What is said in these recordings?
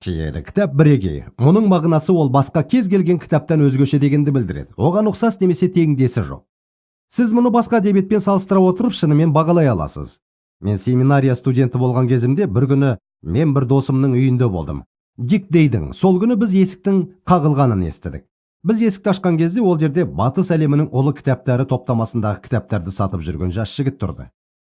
Киелі кітап бірегей. Оның мағынасы ол басқа кез келген кітаптан өзгеше дегенді білдіреді. Оған ұқсас немесе теңдесі жоқ. Сіз мұны басқа әдебиетпен салыстыра отырып шынымен бағалай аласыз. Мен семинария студенті болған кезімде бір күні мен бір досымның үйінде болдым. Дик Дейдің. Сол күні біз есіктің қағылғанын естідік. Біз есікті ашқан кезде ол жерде батыс әлемінің ұлы кітаптары топтамасындағы кітаптарды сатып жүрген жас жігіт тұрды.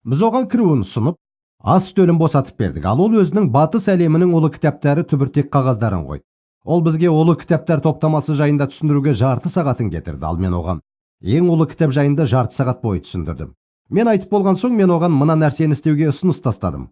Біз оған кіруін ұсынып, ас үстелін босатып бердік, ал ол өзінің батыс әлемінің ұлы кітаптары түбіртек қағаздарын қойды. Ол бізге ұлы кітаптар топтамасы жайында түсіндіруге жарты сағатын кетірді, ал мен оған ең ұлы кітап жайында жарты сағат бойы түсіндірдім. Мен айтып болған соң мен оған мына нәрсені істеуге ұсыныс тастадым.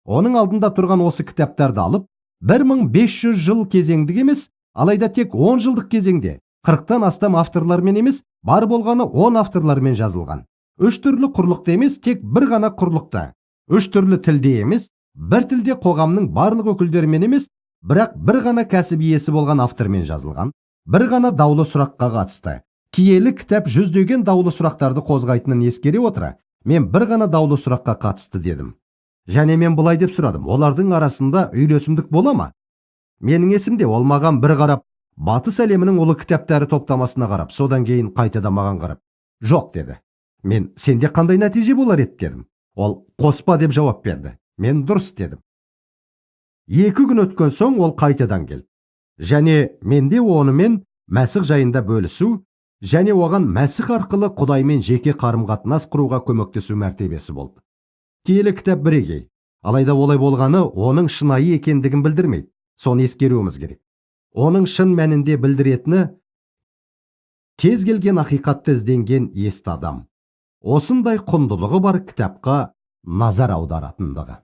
Оның алдында тұрған осы кітаптарды алып, 1500 жыл кезеңдік емес, алайда тек 10 жылдық кезеңде 40-тан астам авторлармен емес, бар болғаны 10 авторлармен жазылған. 3 түрлі құрлықта емес, тек бір ғана құрлықта. 3 түрлі тілде емес, бір тілде қоғамның барлық өкілдерімен емес, бірақ бір ғана кәсіп иесі болған автормен жазылған. Бір ғана даулы сұраққа қатысты. Киелі кітап жүздеген даулы сұрақтарды қозғайтынын ескере отыра, мен бір ғана даулы сұраққа қатысты дедім. Және мен былай деп сұрадым, олардың арасында үйлесімдік бола ма? Менің есімде ол маған бір қарап, батыс әлемінің ұлы кітаптары топтамасына қарап, содан кейін қайтадан маған қарап, жоқ деді. Мен сенде қандай нәтиже болар еді дедім. Ол қоспа деп жауап берді. Мен дұрыс дедім. 2 күн өткен соң ол қайтадан келді. Және менде онымен Мәсіх жайында бөлісу, және оған Мәсіх арқылы Құдаймен жеке қарым-қатынас құруға көмектесу мәртебесі болды. Киелі кітап бірегей. Алайда олай болғаны оның шынайы екендігін білдірмейді. Соны ескеруіміз керек. Оның шын мәнінде білдіретіні кез келген ақиқатты ізденген есті адам осындай құндылығы бар кітапқа назар аударатындығы.